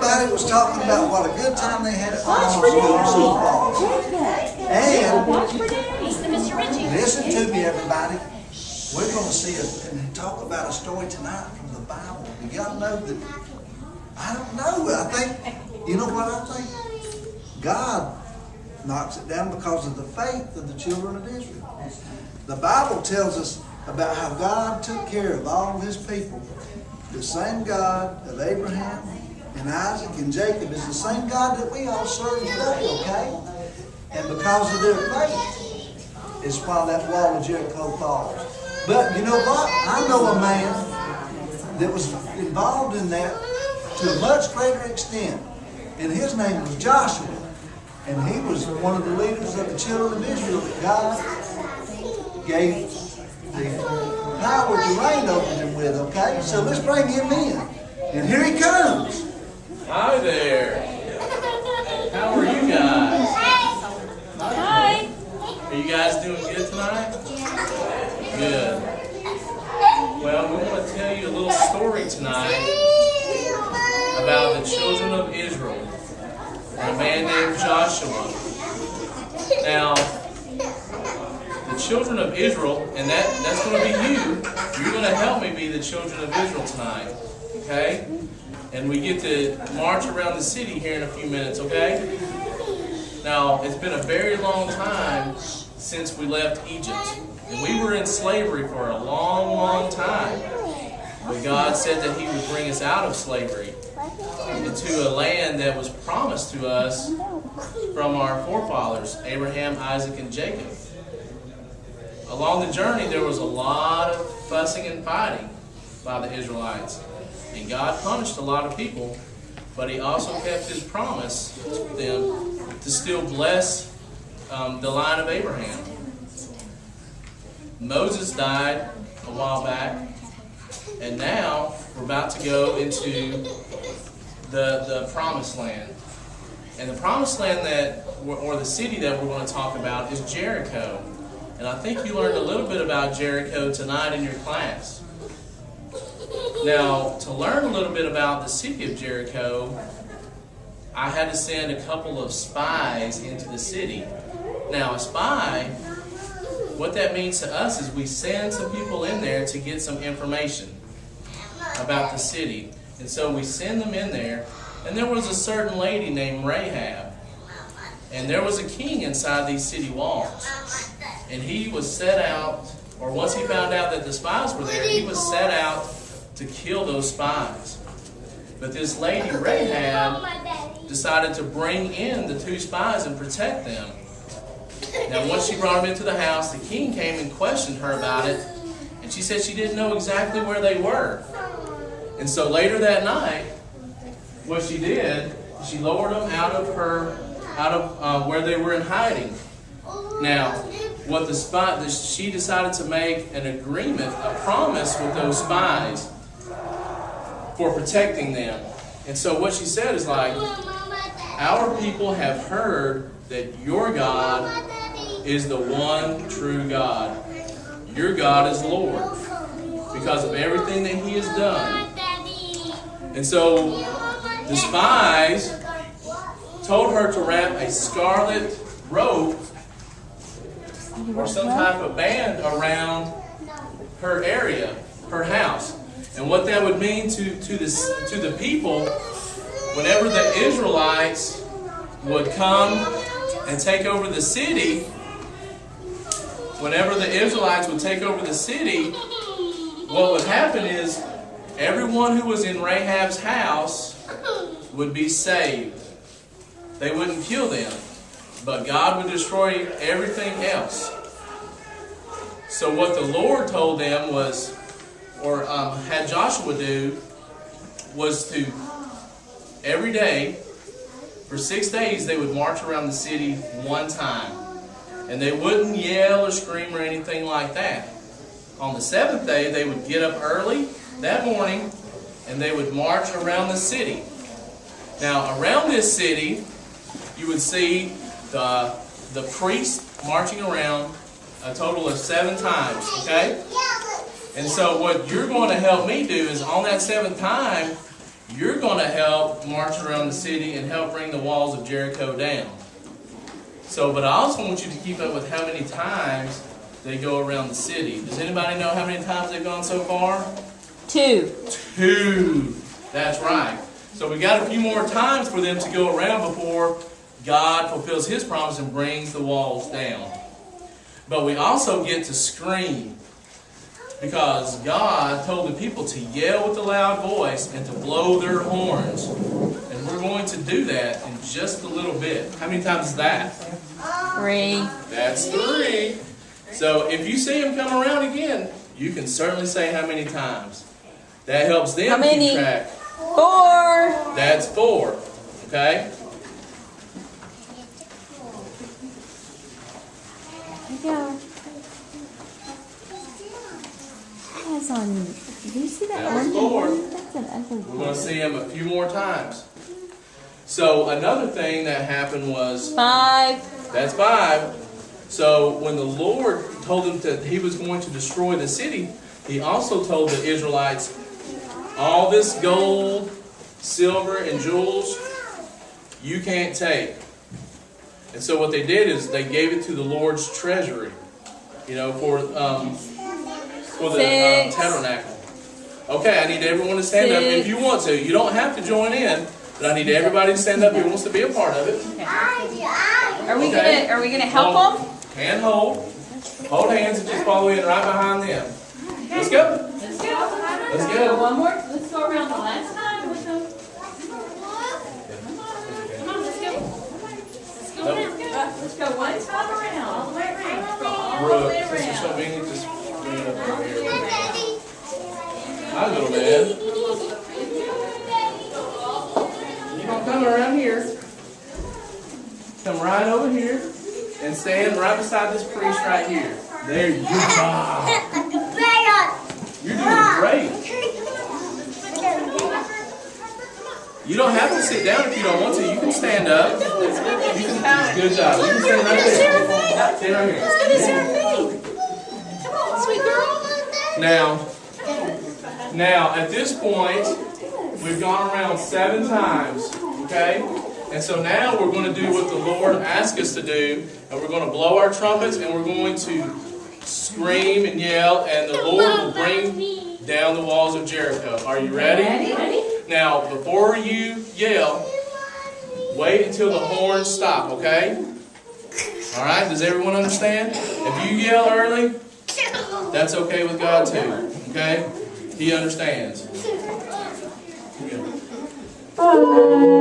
everybody was talking about what a good time they had at Bible school so far. And listen to me, everybody. We're going to see and talk about a story tonight from the Bible. You got to know that, I don't know, I think, you know what I think? God knocks it down because of the faith of the children of Israel. The Bible tells us about how God took care of all of his people. The same God of Abraham and Isaac and Jacob is the same God that we all serve today, okay? And because of their faith is why that wall of Jericho falls. But you know what? I know a man that was involved in that to a much greater extent. And his name was Joshua. And he was one of the leaders of the children of Israel that God gave the power to reign over them with, okay? So let's bring him in. And here he comes. Hi there. How are you guys? Hi. Are you guys doing good tonight? Good. Well, we want to tell you a little story tonight about the children of Israel and a man named Joshua. Now, the children of Israel, and that's going to be you. You're going to help me be the children of Israel tonight. Okay? And we get to march around the city here in a few minutes, okay? Now, it's been a very long time since we left Egypt. And we were in slavery for a long, long time. But God said that he would bring us out of slavery into a land that was promised to us from our forefathers, Abraham, Isaac, and Jacob. Along the journey, there was a lot of fussing and fighting by the Israelites. And God punished a lot of people, but he also kept his promise to them to still bless the line of Abraham. Moses died a while back, and now we're about to go into the promised land. And the promised land or the city that we're going to talk about is Jericho. And I think you learned a little bit about Jericho tonight in your class. Now, to learn a little bit about the city of Jericho, I had to send a couple of spies into the city. Now, a spy, what that means to us is we send some people in there to get some information about the city. And so we send them in there, and there was a certain lady named Rahab. And there was a king inside these city walls. And he was set out, or once he found out that the spies were there, he was set out to kill those spies. But this lady, Rahab, decided to bring in the two spies and protect them. Now, once she brought them into the house, the king came and questioned her about it, and she said she didn't know exactly where they were. And so later that night, what she did, she lowered them out of where they were in hiding. Now, what she decided to make an agreement, a promise with those spies for protecting them. And so what she said is like, our people have heard that your God is the one true God. Your God is Lord because of everything that he has done. And so the spies told her to wrap a scarlet rope or some type of band around her area, her house. And what that would mean to the people, whenever the Israelites would come and take over the city, what would happen is everyone who was in Rahab's house would be saved. They wouldn't kill them, but God would destroy everything else. So what the Lord told them was, or had Joshua do, was to every day, for 6 days, they would march around the city one time. And they wouldn't yell or scream or anything like that. On the 7th day, they would get up early that morning, and they would march around the city. Now, around this city, you would see the priest marching around a total of 7 times, okay? And so what you're going to help me do is on that 7th time, you're going to help march around the city and help bring the walls of Jericho down. So, but I also want you to keep up with how many times they go around the city. Does anybody know how many times they've gone so far? 2. 2. That's right. So we got a few more times for them to go around before God fulfills His promise and brings the walls down. But we also get to scream, because God told the people to yell with a loud voice and to blow their horns. And we're going to do that in just a little bit. How many times is that? 3. That's 3. So if you see them come around again, you can certainly say how many times. That helps them How many? keep track. 4. That's 4. Okay? There you go. That's on. Do you see that That was orange? 4. That's an ugly We're going one. to see them a few more times. So another thing that happened was, 5. that's 5. So when the Lord told them that He was going to destroy the city, He also told the Israelites, all this gold, silver, and jewels, you can't take. And so what they did is they gave it to the Lord's treasury, you know, for the 6. tabernacle. Okay, I need everyone to stand up if you want to. You don't have to join in, but I need everybody to stand up who wants to be a part of it. Are we Okay. gonna help them? Hand hold. Hold hands and just follow in right behind them. Let's go. Let's go. Let's go. One more. Let's go around the last time. Let's go. Come on, let's go. Let's go around. Let's go one time around. All the way around. Go all the Brooke, way since you're so around. big, just bring it up over here. Hi, little man. You gonna come around here? Come right over here and stand right beside this priest right here. There you go. You're doing great. You don't have to sit down if you don't want to. You can stand up. You can, good job. You can stand right there. Stand right here. Come on, sweet girl. Now, at this point, we've gone around 7 times, okay? And so now we're going to do what the Lord asked us to do, and we're going to blow our trumpets, and we're going to scream and yell, and the Lord will bring down the walls of Jericho. Are you ready? Ready? Now, before you yell, wait until the horns stop, okay? All right, does everyone understand? If you yell early, that's okay with God too, okay? He understands. Here we go.